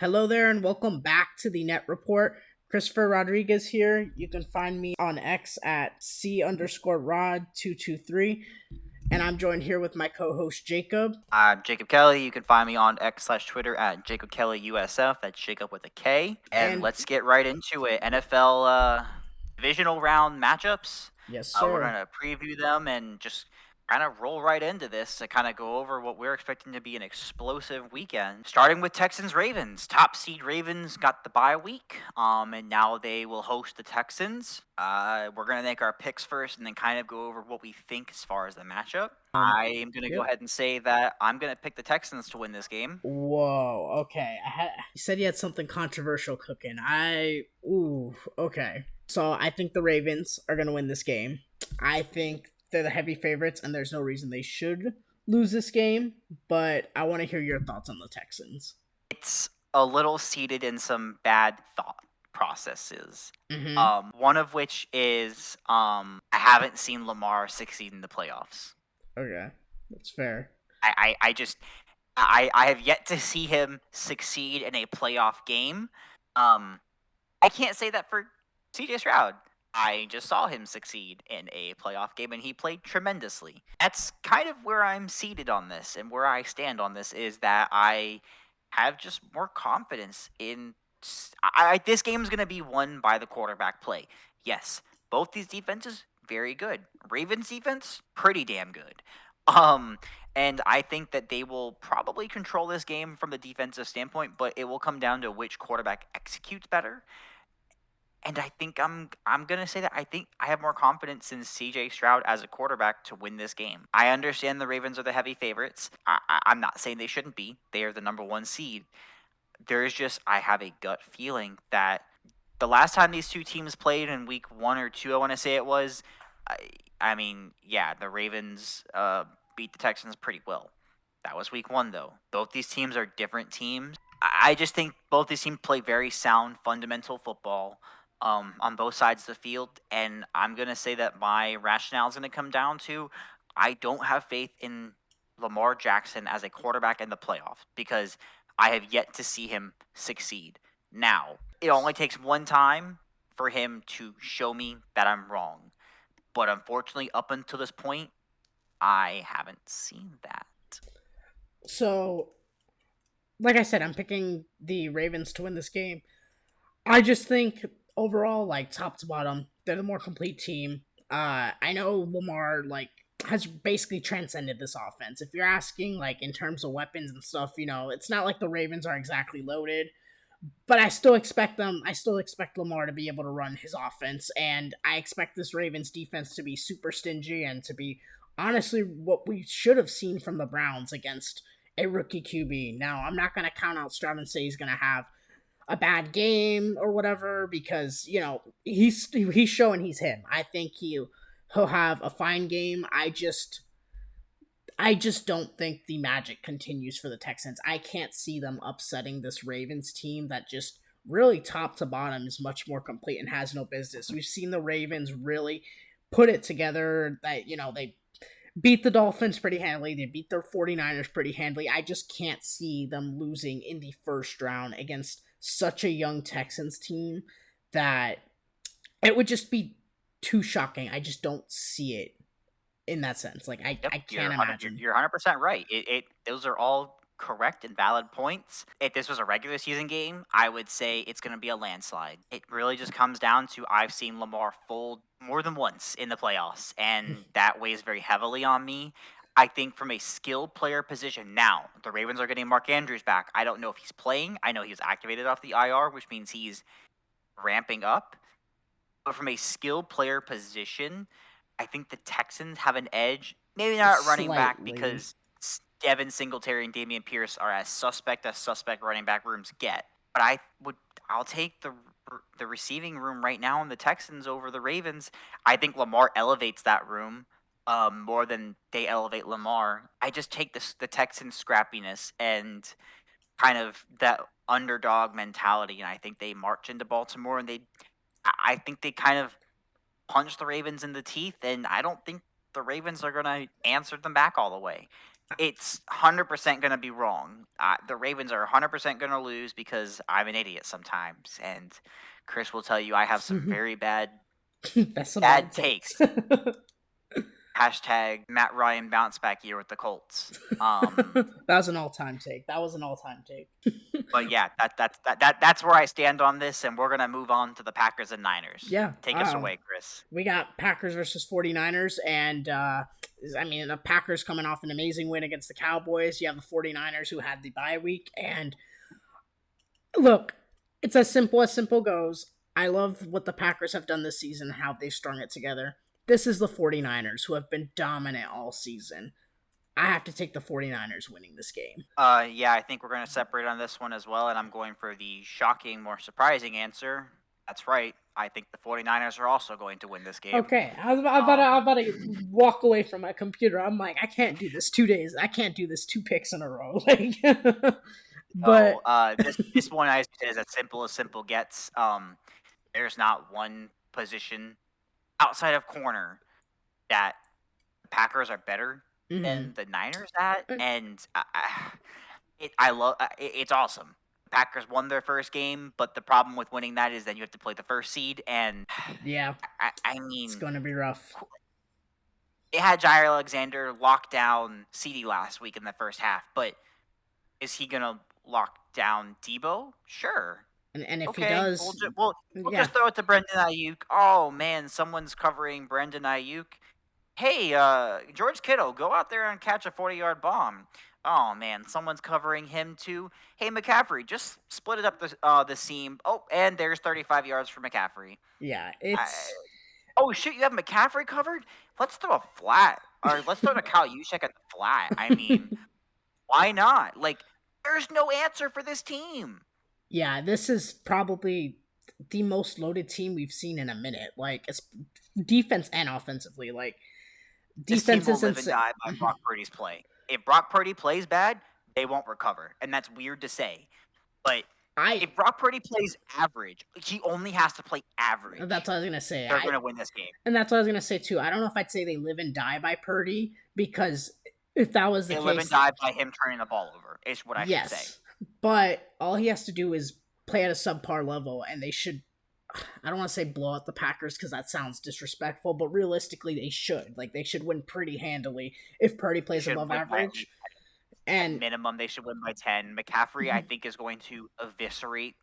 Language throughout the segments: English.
Hello there, and welcome back to the Net Report. Christopher Rodriguez here. You can find me on X at C underscore Rod223, and I'm joined here with my co host Jacob. I'm Jacob Kelly. You can find me on X/Twitter at Jacob Kelly USF. That's Jacob with a K. And And let's get right into it. NFL divisional round matchups. yes, We're sir. gonna preview them and just kind of roll right into this to kind of go over what we're expecting to be an explosive weekend. Starting with Texans Ravens. Top seed Ravens got the bye week. And now they will host the Texans. We're gonna make our picks first and then kind of go over what we think as far as the matchup. I am going to go Yep. ahead and say that I'm going to pick the Texans to win this game. Whoa, okay. You said you had something controversial cooking. Okay. So I think the Ravens are going to win this game. I think they're the heavy favorites, and there's no reason they should lose this game, but I want to hear your thoughts on the Texans. It's a little seated in some bad thought processes. Mm-hmm. One of which is I haven't seen Lamar succeed in the playoffs. Okay, that's fair. I just I have yet to see him succeed in a playoff game. I can't say that for CJ Stroud. I just saw him succeed in a playoff game and he played tremendously. That's kind of where I'm seated on this and where I stand on this is that I have just more confidence in this game is going to be won by the quarterback play. Yes, both these defenses very good. Ravens defense pretty damn good. Um and I think that they will probably control this game from the defensive standpoint, but it will come down to which quarterback executes better. And I think I'm gonna say that I think I have more confidence in C.J. Stroud as a quarterback to win this game. I understand the Ravens are the heavy favorites. I'm not saying they shouldn't be. They are the number one seed. There's just I have a gut feeling that the last time these two teams played in week 1 or 2, I want to say it was. I, I mean, yeah, the Ravens beat the Texans pretty well. That was week 1 though. Both these teams are different teams. I just think both these teams play very sound, fundamental football on both sides of the field. And I'm going to say that my rationale is going to come down to I don't have faith in Lamar Jackson as a quarterback in the playoffs because I have yet to see him succeed. Now, it only takes one time for him to show me that I'm wrong. But unfortunately, up until this point, I haven't seen that. So, like I said, I'm picking the Ravens to win this game. I just think overall, like top to bottom, they're the more complete team. I know Lamar has basically transcended this offense. If you're asking like in terms of weapons and stuff, it's not like the Ravens are exactly loaded, but I still expect them. I still expect Lamar to be able to run his offense, and I expect this Ravens defense to be super stingy and to be honestly what we should have seen from the Browns against a rookie QB. Now, I'm not going to count out Stroud and say he's going to have a bad game or whatever because he's showing he's him. I think he'll have a fine game. I just don't think the magic continues for the Texans. I can't see them upsetting this Ravens team that just really top to bottom is much more complete and has no business. We've seen the Ravens really put it together that they beat the Dolphins pretty handily. They beat their 49ers pretty handily. I just can't see them losing in the first round against such a young Texans team that it would just be too shocking. I just don't see it in that sense. Like Yep, I can't imagine. you're 100% right. Those are all correct and valid points. If this was a regular season game, I would say it's going to be a landslide. It really just comes down to I've seen Lamar fold more than once in the playoffs, and that weighs very heavily on me. I think from a skilled player position now, the Ravens are getting Mark Andrews back. I don't know if he's playing. I know he was activated off the IR, which means he's ramping up. But from a skilled player position, I think the Texans have an edge. Maybe not at running back Slightly. because Devin Singletary and Damian Pierce are as suspect running back rooms get. But I'll take the receiving room right now in the Texans over the Ravens. I think Lamar elevates that room more than they elevate Lamar. I just take the Texans scrappiness and kind of that underdog mentality, and I think they march into Baltimore and I think they kind of punch the Ravens in the teeth, and I don't think the Ravens are going to answer them back all the way. It's 100% going to be wrong. The Ravens are 100% going to lose because I'm an idiot sometimes, and Chris will tell you I have some very That's some old bad takes. takes. Hashtag Matt Ryan bounce back year with the Colts. That was an all-time take. That was an all-time take. But yeah, that's where I stand on this, and we're gonna move on to the Packers and Niners. Yeah. Take us away, Chris. We got Packers versus 49ers, and I mean, the Packers coming off an amazing win against the Cowboys. You have the 49ers who had the bye week, and look, it's as simple goes. I love what the Packers have done this season, how they strung it together. This is the 49ers who have been dominant all season. I have to take the 49ers winning this game. Yeah, I think we're gonna separate on this one as well, and I'm going for the shocking, more surprising answer. That's right. I think the 49ers are also going to win this game. Okay, I'm about to walk away from my computer. I'm like, I can't do this 2 days. I can't do this 2 picks in a row. Like, So, but this one I say is as simple gets. There's not one position outside of corner that the Packers are better than mhm. the Niners at, and I love it's awesome. Packers won their first game, but the problem with winning that is then you have to play the first seed, and Yeah, I it's mean, going to be rough. it had Jair Alexander lock down CD last week in the first half, but is he gonna lock down Debo? Sure. And if he Okay, we'll does, ju- we'll we'll yeah, just throw it to Brendan Ayuk. Oh man, someone's covering Brendan Ayuk. Hey, George Kittle, go out there and catch a 40-yard bomb. Oh man, someone's covering him too. Hey McCaffrey, just split it up the seam. Oh, and there's 35 yards for McCaffrey. yeah, I, it's oh shit, you have McCaffrey covered? Let's throw a flat, or let's throw to Kyle Juszczyk at the flat. I mean, why not? Like, there's no answer for this team. yeah, this is probably the most loaded team we've seen in a minute. Like, it's defense and offensively. Like, This team defense will is live and insane. die by Brock Purdy's play. If Brock Purdy plays bad, they won't recover, and that's weird to say. But I if Brock Purdy plays average, he only has to play That's average. what I was gonna say. They're going to win this game. And that's what I was gonna say too. I don't know if I'd say they live and die by Purdy because if that was the They live and case, die by him turning the ball over, is what I should say. yes. But all he has to do is play at a subpar level, and they should. I don't want to say blow out the Packers because that sounds disrespectful, but realistically, they should. Like, they should win pretty handily if Purdy They plays should above win by average. at And minimum. They should win by 10. McCaffrey, I think, is going to eviscerate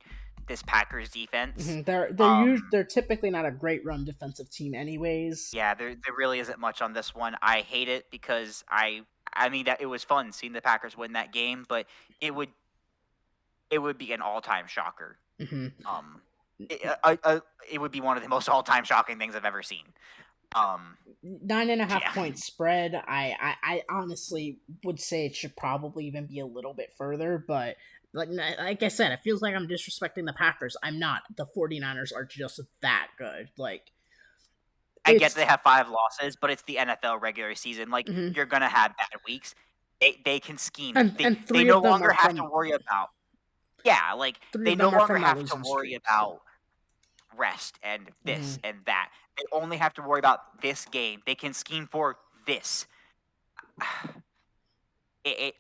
this Packers defense. they're typically not a great run defensive team, anyways. Yeah, there really isn't much on this one. I hate it because I mean that it was fun seeing the Packers win that game, but it would it would be an all-time shocker. hmm Um, it would be one of the most all-time shocking things I've ever seen. Um, 9.5 yeah, point spread. I honestly would say it should probably even be a little bit further, but like I said, it feels like I'm disrespecting the Packers. I'm not. The 49ers are just that good. Like, I get they it's have 5 losses, but it's the NFL regular season. Like mhm. you're gonna have bad weeks. They can scheme. And They three no of them longer are have to from worry about. Yeah, like three they of no them are longer from a have to losing worry streak. So about rest and this mhm. and that. They only have to worry about this game. They can scheme for this.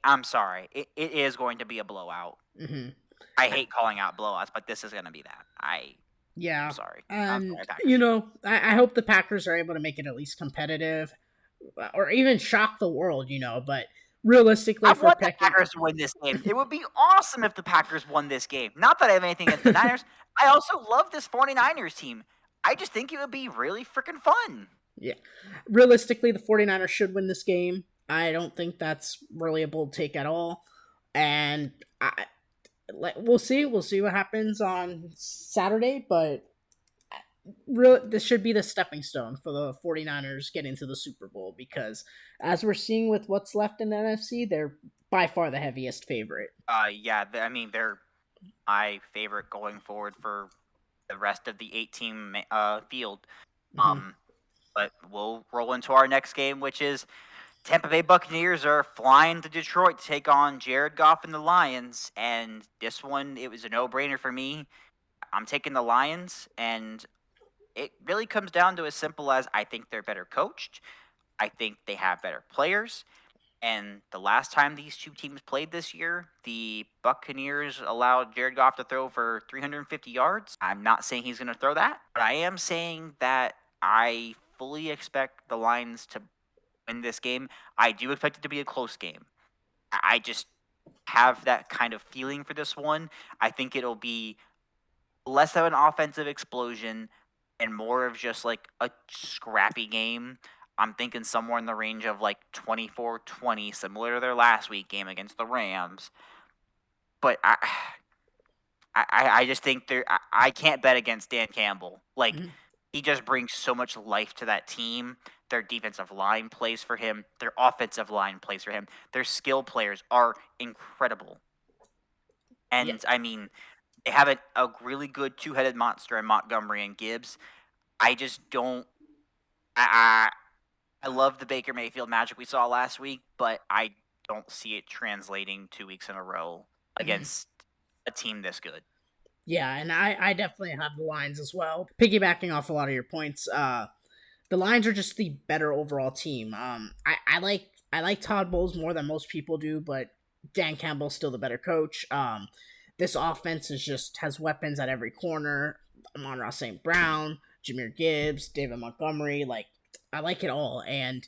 I'm sorry. It is going to be a blowout. Mhm. I hate calling out blowouts, but this is going to be that. I'm Yeah, sorry. I'm and sorry, Packers. I hope the Packers are able to make it at least competitive, or even shock the world. But realistically, I if we're want the picking, Packers to win this game. It would be awesome if the Packers won this game. Not that I have anything against the Niners. I also love this 49ers team. I just think it would be really freaking fun. yeah, realistically, the 49ers should win this game. I don't think that's really a bold take at all, and we'll see. We'll see what happens on Saturday, but this should be the stepping stone for the 49ers getting to the Super Bowl because as we're seeing with what's left in the NFC, they're by far the heaviest favorite. Yeah, I mean they're my favorite going forward for the rest of the 8-team field. hmm But we'll roll into our next game, which is Tampa Bay Buccaneers are flying to Detroit to take on Jared Goff and the Lions. And this one, it was a no-brainer for me. I'm taking the Lions, and it really comes down to as simple as I think they're better coached. I think they have better players. And the last time these two teams played this year, the Buccaneers allowed Jared Goff to throw for 350 yards. I'm not saying he's going to throw that, but I am saying that I fully expect the Lions to win this game. I do expect it to be a close game. I just have that kind of feeling for this one. I think it'll be less of an offensive explosion and more of just like a scrappy game. I'm thinking somewhere in the range of like 24-20, similar to their last week game against the Rams. But I just think I can't bet against Dan Campbell. Like, Mhm. he just brings so much life to that team. Their defensive line plays for him. Their offensive line plays for him. Their skill players are incredible. Yeah. And I mean, they have a really good two-headed monster in Montgomery and Gibbs. I just don't. I I love the Baker Mayfield magic we saw last week, but I don't see it translating 2 weeks in a row Mhm. against a team this good. Yeah, and I definitely have the Lions as well. Piggybacking off a lot of your points, the Lions are just the better overall team. I like Todd Bowles more than most people do, but Dan Campbell's still the better coach. This offense is just has weapons at every corner. Amon-Ra St. Brown, Jameer Gibbs, David Montgomery. Like, I like it all. And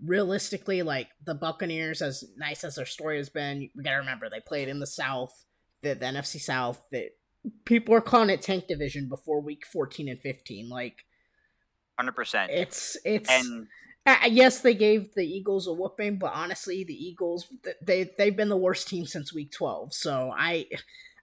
realistically, like, the Buccaneers, as nice as their story has been, we gotta remember they played in the South, the NFC South. That people were calling it tank division before week 14 and 15. Like, 100%. it's And yes, they gave the Eagles a whooping, but honestly, the Eagles they've been the worst team since week 12. So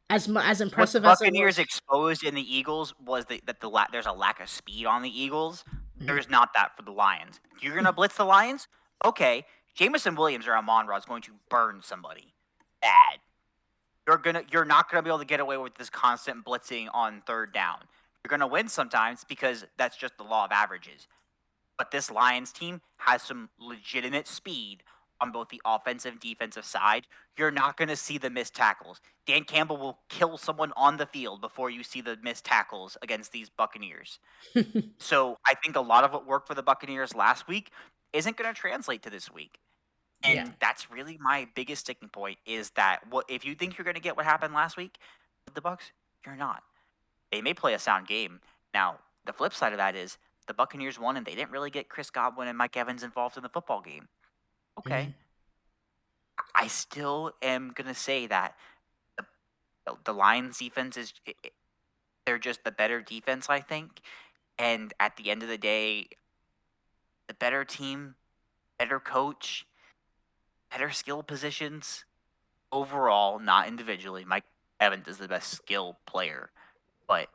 as what the impressive as it Buccaneers was. exposed in the Eagles was there's a lack of speed on the Eagles. Mhm. There's not that for the Lions. You're going to blitz the Lions? Okay. Jamison Williams or Amon-Ra is going to burn somebody bad. You're not gonna be able to get away with this constant blitzing on third down. You're gonna win sometimes because that's just the law of averages. But this Lions team has some legitimate speed on both the offensive and defensive side. You're not gonna see the missed tackles. Dan Campbell will kill someone on the field before you see the missed tackles against these Buccaneers. So I think a lot of what worked for the Buccaneers last week isn't gonna translate to this week. Yeah. And that's really my biggest sticking point is that what if you think you're going to get what happened last week with the Bucks, you're not. They may play a sound game. Now, the flip side of that is the Buccaneers won and they didn't really get Chris Godwin and Mike Evans involved in the football game. Okay. Mhm. I still am going to say that the Lions defense they're just the better defense, I think. And at the end of the day, the better team, better coach, better skill positions overall, not individually. Mike Evans is the best skill player, but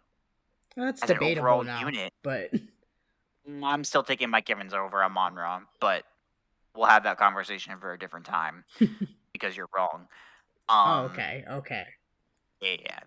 That's as an debatable overall now, unit, but I'm still taking Mike Evans over Amon-Ra, but we'll have that conversation for a different time because you're wrong. oh, Um, okay, okay. yeah,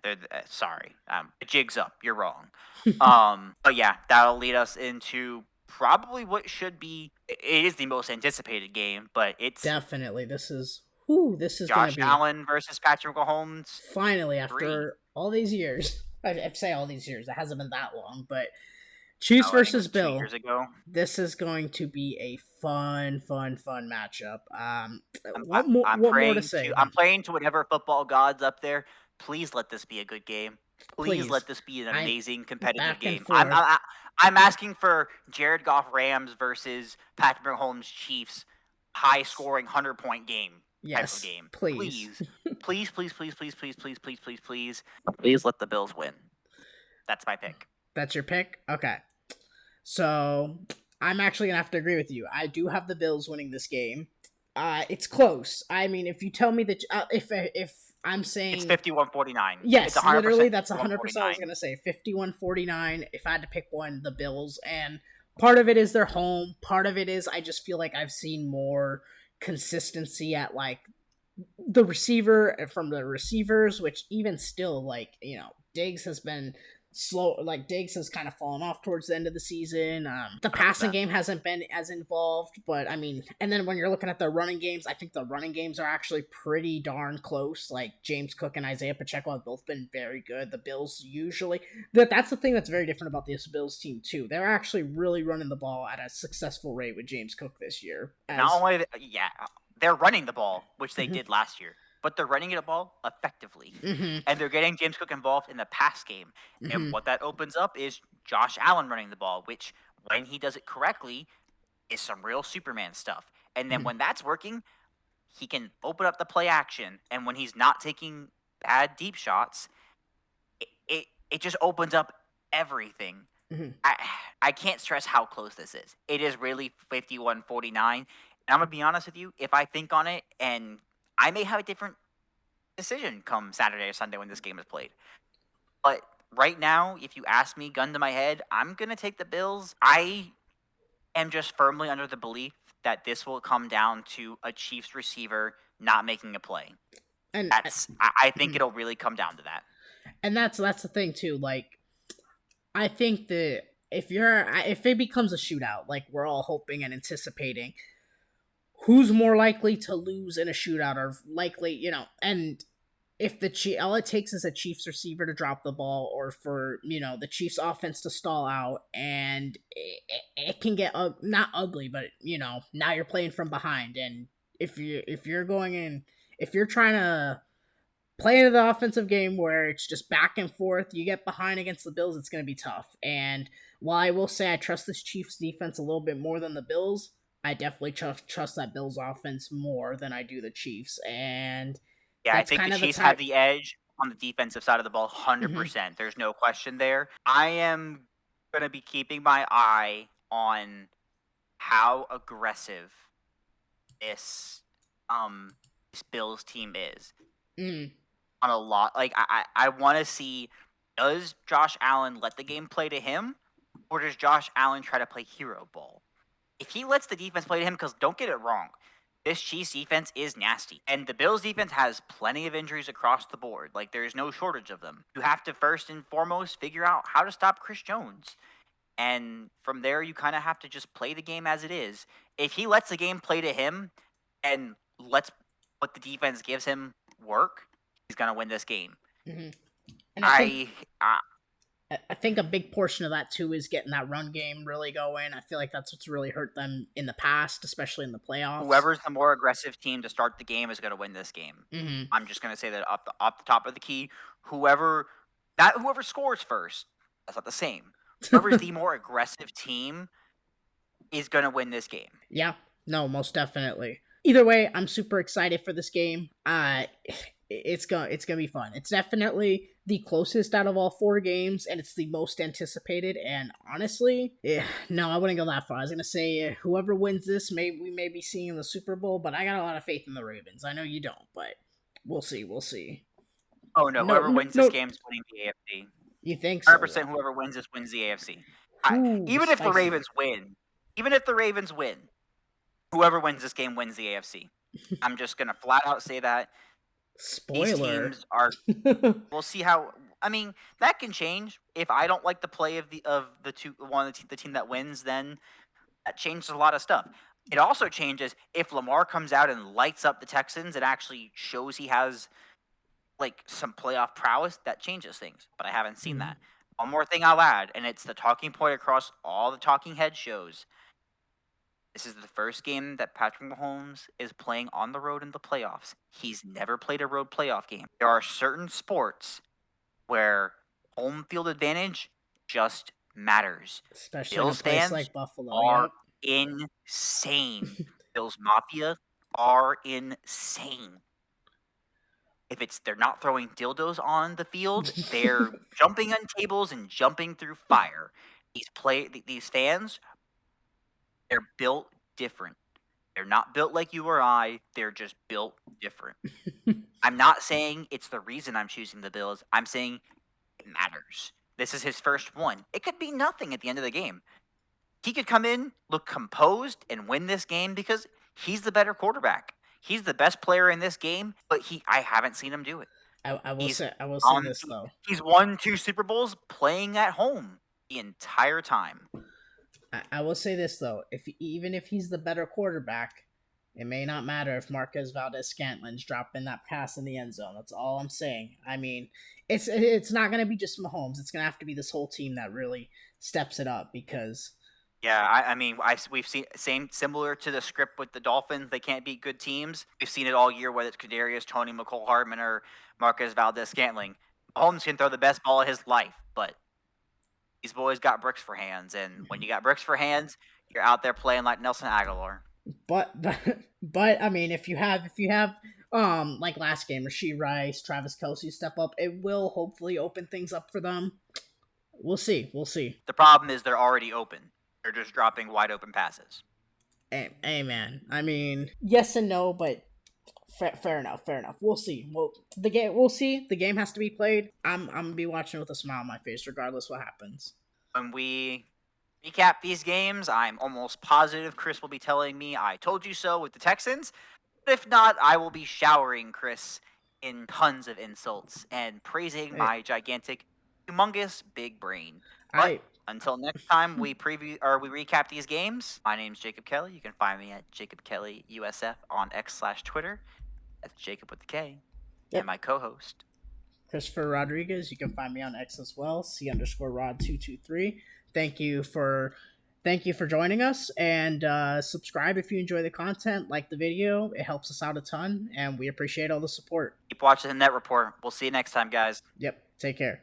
sorry. The jig's up. You're wrong. But yeah, that'll lead us into probably what should be. It is the most anticipated game, but it's Definitely, this is gonna Josh be Allen versus Patrick Mahomes finally three. after all these years. I say all these years. It hasn't been that long, but Chiefs Oh, I think it versus was two Bill. years ago. This is going to be a fun matchup. I'm What I'm more? I'm What more to praying say? to I'm praying to whatever football gods up there. Please let this be a good game. Please Please, let this be an I'm amazing competitive back and game. forth. I'm asking for Jared Goff Rams versus Patrick Mahomes Chiefs, high scoring 100-point game type of Yes, game. please. Please, please, please, please, please, please, please, please, please, please, please let the Bills win. That's my pick. That's your pick. Okay, so I'm actually gonna have to agree with you. I do have the Bills winning this game. It's close. I mean, if you tell me that if I'm It's saying 51-49. It's yes, 100% literally, that's 100%. I was 51-49. gonna say 51-49. If I had to pick one, the Bills, and part of it is their home. Part of it is I just feel like I've seen more consistency at like the receiver from the receivers, which even still, like, Diggs has been slow. Like, Diggs has kind of fallen off towards the end of the season. The passing 100%. game hasn't been as involved, but I mean, and then when you're looking at the running games, I think the running games are actually pretty darn close. Like, James Cook and Isaiah Pacheco have both been very good. The Bills usually that's the thing that's very different about this Bills team too. They're actually really running the ball at a successful rate with James Cook this year. Not As only, yeah, they're running the ball, which they Mm-hmm. did last year, but they're running the ball effectively. Mm-hmm. And they're getting James Cook involved in the pass game. And Mm-hmm. what that opens up is Josh Allen running the ball, which when he does it correctly is some real Superman stuff. And then Mm-hmm. when that's working, he can open up the play action. And when he's not taking bad deep shots, it just opens up everything. Mm-hmm. I I can't stress how close this is. It is really 51-49. And I'm gonna be honest with you, if I think on it, and I may have a different decision come Saturday or Sunday when this game is played. But right now, if you ask me, gun to my head, I'm gonna take the Bills. I am just firmly under the belief that this will come down to a Chiefs receiver not making a play. And I think mhm. it'll really come down to that. and that's the thing too. Like, I think that if it becomes a shootout, like we're all hoping and anticipating, who's more likely to lose in a shootout, or likely, and if all it takes is a Chiefs receiver to drop the ball, or for the Chiefs offense to stall out, and it can get not ugly, but now you're playing from behind, and if you're going in, if you're trying to play into the offensive game where it's just back and forth, you get behind against the Bills, it's going to be tough. And while I will say I trust this Chiefs defense a little bit more than the Bills, I definitely trust that Bills offense more than I do the Chiefs. And Yeah, I that's think the kind of the Chiefs have type. the edge on the defensive side of the ball, Hmm. 100%. There's no question there. I am going to be keeping my eye on how aggressive this this Bills team is Mm, on a lot. Like I want to see, does Josh Allen let the game play to him, or does Josh Allen try to play hero ball? If he lets the defense play to him, because don't get it wrong, this Chiefs defense is nasty. And the Bills defense has plenty of injuries across the board. Like, there's no shortage of them. You have to first and foremost figure out how to stop Chris Jones. And from there, you kind of have to just play the game as it is. If he lets the game play to him and lets what the defense gives him work, he's going to win this game. hmm And I, I I think a big portion of that too is getting that run game really going. I feel like that's what's really hurt them in the past, especially in the playoffs. Whoever's the more aggressive team to start the game is going to win this game. Hmm. I'm just going to say that up the top of the key, whoever scores first, that's not the same. Whoever's the more aggressive team is going to win this game. Yeah, no, most definitely. Either way, I'm super excited for this game. It's gonna be fun. It's definitely the closest out of all four games, and it's the most anticipated. And honestly, no, I wouldn't go that far. I was gonna say whoever wins this, we may be seeing in the Super Bowl, but I got a lot of faith in the Ravens. I know you don't, but we'll see. We'll see. Oh no, No, whoever no, wins this no. game is winning the AFC. You think so? 100% Though? whoever wins this wins the AFC. Ooh, Even if the spicy. Ravens win, even if the Ravens win, whoever wins this game wins the AFC. I'm just going to flat out say that. These Spoiler. teams are, we'll see how. I mean, that can change. If I don't like the play of the two one of the team that wins, then that changes a lot of stuff. It also changes if Lamar comes out and lights up the Texans and actually shows he has like some playoff prowess. That changes things. But I haven't seen Mhm. that. One more thing I'll add, and it's the talking point across all the talking head shows. This is the first game that Patrick Mahomes is playing on the road in the playoffs. He's never played a road playoff game. There are certain sports where home field advantage just matters. Especially in a Bills place fans like Buffalo. are Yep. insane. Bills Mafia are insane. If it's they're not throwing dildos on the field, they're jumping on tables and jumping through fire. These fans, they're built different. They're not built like you or I. They're just built different. I'm not saying it's the reason I'm choosing the Bills. I'm saying it matters. This is his first one. It could be nothing at the end of the game. He could come in, look composed, and win this game because he's the better quarterback. He's the best player in this game, but I haven't seen him do it. He's I will say on this though. he's won 2 Super Bowls playing at home the entire time. I will say this though. If even if he's the better quarterback, it may not matter if Marquez Valdez Scantlin's dropping that pass in the end zone. That's all I'm saying. I mean, it's not gonna be just Mahomes. It's gonna have to be this whole team that really steps it up because Yeah, I mean, we've seen same similar to the script with the Dolphins. They can't beat good teams. We've seen it all year, whether it's Kadarius, Tony McCole Hardman, or Marcus Valdez Scantling. Mahomes can throw the best ball of his life, but these boys got bricks for hands, and when you got bricks for hands, you're out there playing like Nelson Aguilar. But I mean, if you have like last game, Rasheed Rice, Travis Kelsey step up, it will hopefully open things up for them. We'll see. We'll see. The problem is they're already open. They're just dropping wide open passes. Amen. I mean, yes and no, but fair enough. Fair enough. We'll see. The game. We'll see. The game has to be played. I'm gonna be watching with a smile on my face, regardless what happens. When we recap these games, I'm almost positive Chris will be telling me I told you so with the Texans. But if not, I will be showering Chris in tons of insults and praising Hey, my gigantic, humongous big brain. But I until next time we preview or we recap these games, my name's Jacob Kelly. You can find me at Jacob Kelly USF on X/Twitter. That's Jacob with the K. And yep. my co-host. Christopher Rodriguez. You can find me on X as well. C_Rod223. Thank you for joining us, and subscribe if you enjoy the content. Like the video, it helps us out a ton, and we appreciate all the support. Keep watching the Net Report. We'll see you next time, guys. Yep. Take care.